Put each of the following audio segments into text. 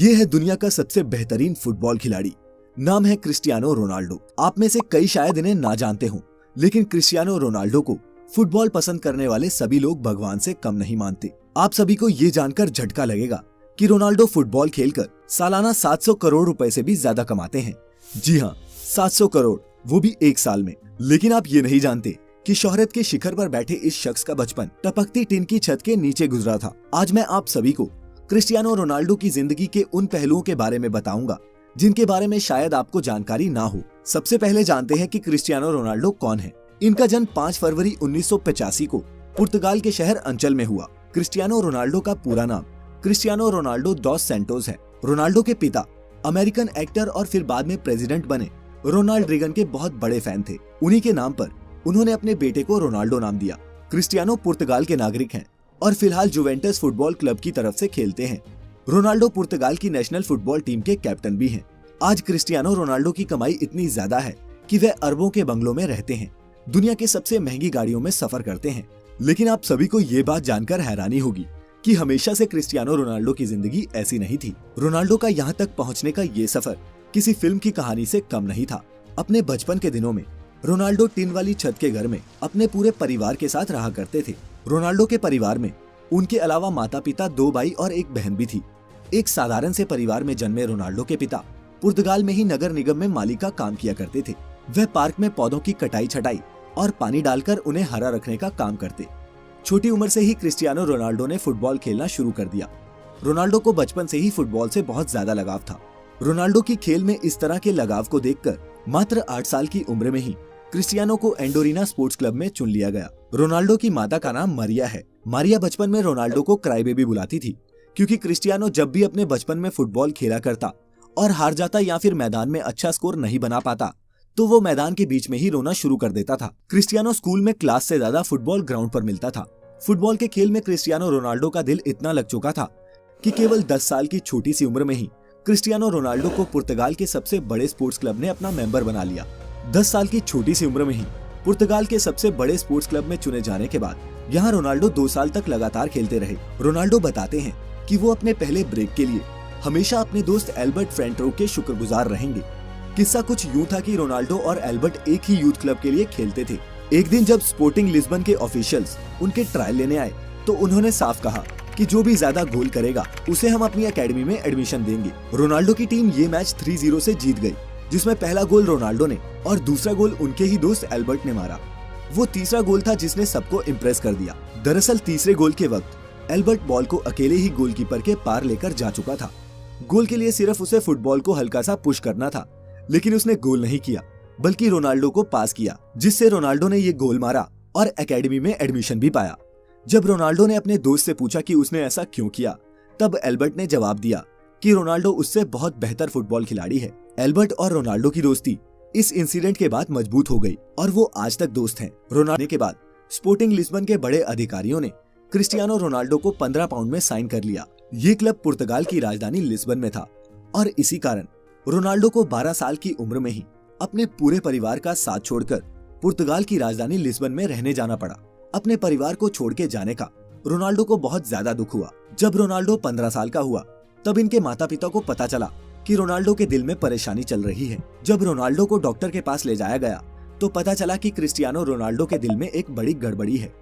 ये है दुनिया का सबसे बेहतरीन फुटबॉल खिलाड़ी। नाम है क्रिस्टियानो रोनाल्डो। आप में से कई शायद इन्हें ना जानते हों, लेकिन क्रिस्टियानो रोनाल्डो को फुटबॉल पसंद करने वाले सभी लोग भगवान से कम नहीं मानते। आप सभी को ये जानकर झटका लगेगा कि रोनाल्डो फुटबॉल खेलकर सालाना 700 करोड़ रुपए से भी ज्यादा कमाते हैं। जी हाँ, 700 करोड़, वो भी एक साल में। लेकिन आप ये नहीं जानते कि शोहरत के शिखर पर बैठे इस शख्स का बचपन टपकती टिन की छत के नीचे गुजरा था। आज मैं आप सभी को क्रिस्टियानो रोनाल्डो की जिंदगी के उन पहलुओं के बारे में बताऊंगा जिनके बारे में शायद आपको जानकारी ना हो। सबसे पहले जानते हैं कि क्रिस्टियानो रोनाल्डो कौन है। इनका जन्म 5 फरवरी 1985 को पुर्तगाल के शहर अंचल में हुआ। क्रिस्टियानो रोनाल्डो का पूरा नाम क्रिस्टियानो रोनाल्डो डॉस सैंटोस है। रोनाल्डो के पिता अमेरिकन एक्टर और फिर बाद में प्रेसिडेंट बने रोनाल्ड रेगन के बहुत बड़े फैन थे। उन्हीं के नाम पर उन्होंने अपने बेटे को रोनाल्डो नाम दिया। क्रिस्टियानो पुर्तगाल के नागरिक हैं और फिलहाल जुवेंटस फुटबॉल क्लब की तरफ से खेलते हैं। रोनाल्डो पुर्तगाल की नेशनल फुटबॉल टीम के कैप्टन भी हैं। आज क्रिस्टियानो रोनाल्डो की कमाई इतनी ज्यादा है कि वे अरबों के बंगलों में रहते हैं, दुनिया की सबसे महंगी गाड़ियों में सफर करते हैं। लेकिन आप सभी को ये बात जानकर हैरानी होगी कि हमेशा से क्रिस्टियानो रोनाल्डो की जिंदगी ऐसी नहीं थी। रोनाल्डो का यहाँ तक पहुँचने का ये सफर किसी फिल्म की कहानी से कम नहीं था। अपने बचपन के दिनों में रोनाल्डो टिन वाली छत के घर में अपने पूरे परिवार के साथ रहा करते थे। रोनाल्डो के परिवार में उनके अलावा माता पिता, 2 भाई और एक बहन भी थी। एक साधारण से परिवार में जन्मे रोनाल्डो के पिता पुर्तगाल में ही नगर निगम में माली का काम किया करते थे। वह पार्क में पौधों की कटाई छटाई और पानी डालकर उन्हें हरा रखने का काम करते। छोटी उम्र से ही क्रिस्टियानो रोनाल्डो ने फुटबॉल खेलना शुरू कर दिया। रोनाल्डो को बचपन से ही फुटबॉल से बहुत ज्यादा लगाव था। रोनाल्डो की खेल में इस तरह के लगाव को देखकर मात्र 8 साल की उम्र में ही क्रिस्टियानो को एंडोरिना स्पोर्ट्स क्लब में चुन लिया गया। रोनाल्डो की माता का नाम मारिया है। मारिया बचपन में रोनाल्डो को क्राई बेबी बुलाती थी, क्योंकि क्रिस्टियानो जब भी अपने बचपन में फुटबॉल खेला करता और हार जाता या फिर मैदान में अच्छा स्कोर नहीं बना पाता तो वो मैदान के बीच में ही रोना शुरू कर देता था। क्रिस्टियानो स्कूल में क्लास से ज्यादा फुटबॉल ग्राउंड पर मिलता था। फुटबॉल के खेल में क्रिस्टियानो रोनाल्डो का दिल इतना लग चुका था कि केवल 10 साल की छोटी सी उम्र में ही क्रिस्टियानो रोनाल्डो को पुर्तगाल के सबसे बड़े स्पोर्ट्स क्लब ने अपना मेंबर बना लिया। 10 साल की छोटी सी उम्र में ही पुर्तगाल के सबसे बड़े स्पोर्ट्स क्लब में चुने जाने के बाद यहाँ रोनाल्डो 2 साल तक लगातार खेलते रहे। रोनाल्डो बताते हैं कि वो अपने पहले ब्रेक के लिए हमेशा अपने दोस्त एल्बर्ट फ्रेंटरो के शुक्रगुजार रहेंगे। किस्सा कुछ यूं था कि रोनाल्डो और एल्बर्ट एक ही यूथ क्लब के लिए खेलते थे। एक दिन जब स्पोर्टिंग लिस्बन के ऑफिशियल्स उनके ट्रायल लेने आए तो उन्होंने साफ कहा कि जो भी ज्यादा गोल करेगा उसे हम अपनी एकेडमी में एडमिशन देंगे। रोनाल्डो की टीम ये मैच 3-0 से जीत गई, जिसमें पहला गोल रोनाल्डो ने और दूसरा गोल उनके ही दोस्त एल्बर्ट ने मारा। वो तीसरा गोल था जिसने सबको इम्प्रेस कर दिया। दरअसल तीसरे गोल के वक्त एल्बर्ट बॉल को अकेले ही गोलकीपर के पार लेकर जा चुका था। गोल के लिए सिर्फ उसे फुटबॉल को हल्का सा पुश करना था, लेकिन उसने गोल नहीं किया बल्कि रोनाल्डो को पास किया, जिससे रोनाल्डो ने ये गोल मारा और एकेडमी में एडमिशन भी पाया। जब रोनाल्डो ने अपने दोस्त से पूछा कि उसने ऐसा क्यों किया, तब एल्बर्ट ने जवाब दिया कि रोनाल्डो उससे बहुत बेहतर फुटबॉल खिलाड़ी है। एल्बर्ट और रोनाल्डो की दोस्ती इस इंसिडेंट के बाद मजबूत हो गई और वो आज तक दोस्त हैं। रोनाल्डो के बाद स्पोर्टिंग लिस्बन के बड़े अधिकारियों ने क्रिस्टियानो रोनाल्डो को 15 पाउंड में साइन कर लिया। ये क्लब पुर्तगाल की राजधानी लिस्बन में था और इसी कारण रोनाल्डो को 12 साल की उम्र में ही अपने पूरे परिवार का साथ छोड़कर पुर्तगाल की राजधानी लिस्बन में रहने जाना पड़ा। अपने परिवार को छोड़ के जाने का रोनाल्डो को बहुत ज्यादा दुख हुआ। जब रोनाल्डो 15 साल का हुआ तब इनके माता पिता को पता चला कि रोनाल्डो के दिल में परेशानी चल रही है। जब रोनाल्डो को डॉक्टर के पास ले जाया गया तो पता चला कि क्रिस्टियानो रोनाल्डो के दिल में एक बड़ी गड़बड़ी है।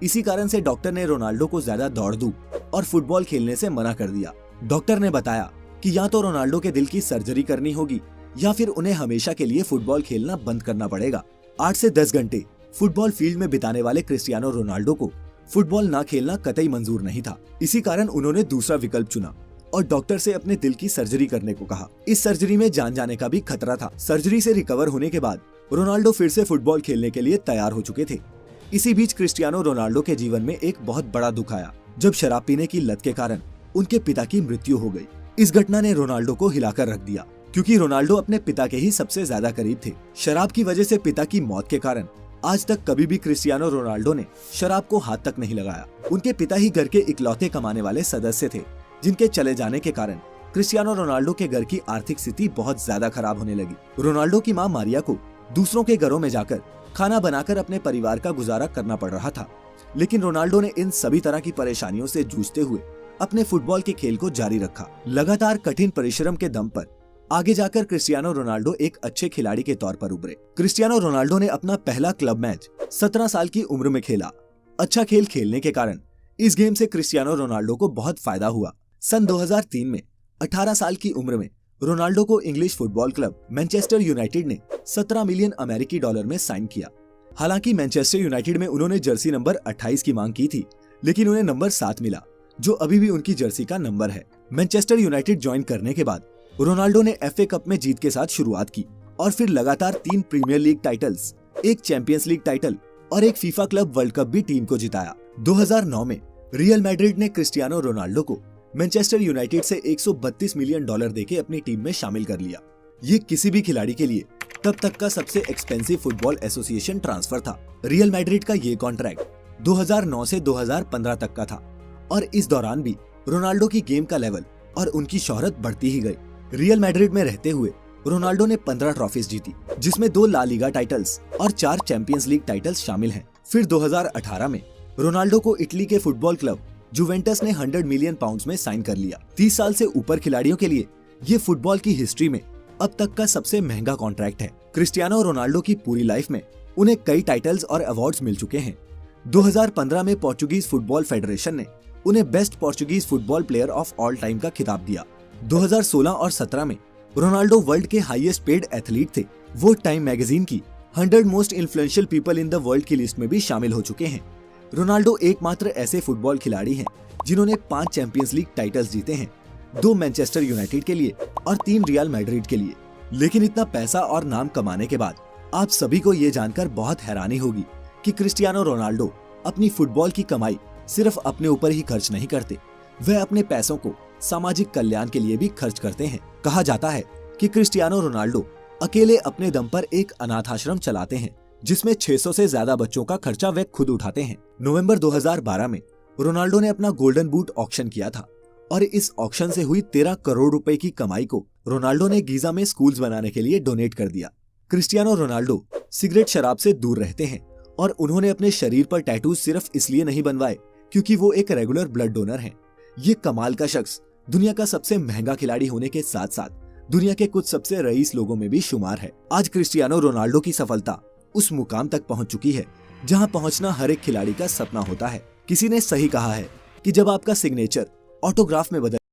इसी कारण से डॉक्टर ने रोनाल्डो को ज्यादा दौड़ धूप और फुटबॉल खेलने से मना कर दिया। डॉक्टर ने बताया कि या तो रोनाल्डो के दिल की सर्जरी करनी होगी या फिर उन्हें हमेशा के लिए फुटबॉल खेलना बंद करना पड़ेगा। 8 से 10 घंटे फुटबॉल फील्ड में बिताने वाले क्रिस्टियानो रोनाल्डो को फुटबॉल ना खेलना कतई मंजूर नहीं था। इसी कारण उन्होंने दूसरा विकल्प चुना और डॉक्टर से अपने दिल की सर्जरी करने को कहा। इस सर्जरी में जान जाने का भी खतरा था। सर्जरी से रिकवर होने के बाद रोनाल्डो फिर से फुटबॉल खेलने के लिए तैयार हो चुके थे। इसी बीच क्रिस्टियानो रोनाल्डो के जीवन में एक बहुत बड़ा दुख आया, जब शराब पीने की लत के कारण उनके पिता की मृत्यु हो गई। इस घटना ने रोनाल्डो को हिलाकर रख दिया, क्योंकि रोनाल्डो अपने पिता के ही सबसे ज्यादा करीब थे। शराब की वजह से पिता की मौत के कारण आज तक कभी भी क्रिस्टियानो रोनाल्डो ने शराब को हाथ तक नहीं लगाया। उनके पिता ही घर के इकलौते कमाने वाले सदस्य थे, जिनके चले जाने के कारण क्रिस्टियानो रोनाल्डो के घर की आर्थिक स्थिति बहुत ज्यादा खराब होने लगी। रोनाल्डो की मां मारिया को दूसरों के घरों में जाकर खाना बनाकर अपने परिवार का गुजारा करना पड़ रहा था। लेकिन रोनाल्डो ने इन सभी तरह की परेशानियों से जूझते हुए अपने फुटबॉल के खेल को जारी रखा। लगातार कठिन परिश्रम के दम पर आगे जाकर क्रिस्टियानो रोनाल्डो एक अच्छे खिलाड़ी के तौर पर उभरे। क्रिस्टियानो रोनाल्डो ने अपना पहला क्लब मैच 17 साल की उम्र में खेला। अच्छा खेल खेलने के कारण इस गेम से क्रिस्टियानो रोनाल्डो को बहुत फायदा हुआ। सन 2003 में 18 साल की उम्र में रोनाल्डो को English football club Manchester United ने 17 मिलियन अमेरिकी डॉलर में साइन किया। हालांकि मैनचेस्टर यूनाइटेड में उन्होंने जर्सी नंबर 28 की मांग की थी, लेकिन उन्हें नंबर 7 मिला, जो अभी भी उनकी जर्सी का नंबर है। मैनचेस्टर यूनाइटेड ज्वाइन करने के बाद रोनाल्डो ने FA कप में जीत के साथ शुरुआत की और फिर लगातार 3 प्रीमियर लीग टाइटल्स, एक चैंपियंस लीग टाइटल और एक फीफा क्लब वर्ल्ड कप भी टीम को जिताया। 2009 में रियल मैड्रिड ने क्रिस्टियानो रोनाल्डो को मैनचेस्टर यूनाइटेड से 132 मिलियन डॉलर देके अपनी टीम में शामिल कर लिया। ये किसी भी खिलाड़ी के लिए तब तक का सबसे एक्सपेंसिव फुटबॉल एसोसिएशन ट्रांसफर था। रियल मैड्रिड का ये कॉन्ट्रैक्ट 2009 से 2015 तक का था और इस दौरान भी रोनाल्डो की गेम का लेवल और उनकी शोहरत बढ़ती ही गई। रियल मैड्रिड में रहते हुए रोनाल्डो ने 15 ट्रॉफीज जीती, जिसमें 2 ला लीगा टाइटल्स और 4 चैंपियंस लीग टाइटल्स शामिल हैं। फिर 2018 में रोनाल्डो को इटली के फुटबॉल क्लब जुवेंटस ने 100 मिलियन पाउंड्स में साइन कर लिया। 30 साल से ऊपर खिलाड़ियों के लिए ये फुटबॉल की हिस्ट्री में अब तक का सबसे महंगा कॉन्ट्रैक्ट है। क्रिस्टियानो रोनाल्डो की पूरी लाइफ में उन्हें कई टाइटल्स और अवार्ड्स मिल चुके हैं। 2015 में पोर्चुगीज फुटबॉल फेडरेशन ने उन्हें best Portuguese football player of all time का खिताब दिया। 2016 और 17 में रोनाल्डो वर्ल्ड के हाईएस्ट पेड एथलीट थे। वो टाइम मैगजीन की 100 most influential people in the world की लिस्ट में भी शामिल हो चुके हैं। रोनाल्डो एकमात्र ऐसे फुटबॉल खिलाड़ी हैं जिन्होंने 5 चैंपियंस लीग टाइटल्स जीते हैं, 2 मैनचेस्टर यूनाइटेड के लिए और 3 रियल मैड्रिड के लिए। लेकिन इतना पैसा और नाम कमाने के बाद आप सभी को ये जानकर बहुत हैरानी होगी कि क्रिस्टियानो रोनाल्डो अपनी फुटबॉल की कमाई सिर्फ अपने ऊपर ही खर्च नहीं करते, वह अपने पैसों को सामाजिक कल्याण के लिए भी खर्च करते हैं। कहा जाता है कि क्रिस्टियानो रोनाल्डो अकेले अपने दम पर एक अनाथ आश्रम चलाते हैं, जिसमें 600 से ज्यादा बच्चों का खर्चा वे खुद उठाते हैं। नवंबर 2012 में रोनाल्डो ने अपना गोल्डन बूट ऑक्शन किया था और इस ऑक्शन से हुई 13 करोड़ रुपए की कमाई को रोनाल्डो ने गीजा में स्कूल्स बनाने के लिए डोनेट कर दिया। क्रिस्टियानो रोनाल्डो सिगरेट शराब से दूर रहते हैं और उन्होंने अपने शरीर पर टैटू सिर्फ इसलिए नहीं बनवाए क्योंकि वो एक रेगुलर ब्लड डोनर हैं। ये कमाल का शख्स दुनिया का सबसे महंगा खिलाड़ी होने के साथ साथ दुनिया के कुछ सबसे रईस लोगों में भी शुमार है। आज क्रिस्टियानो रोनाल्डो की सफलता उस मुकाम तक पहुंच चुकी है जहां पहुंचना हर एक खिलाड़ी का सपना होता है। किसी ने सही कहा है कि जब आपका सिग्नेचर ऑटोग्राफ में बदल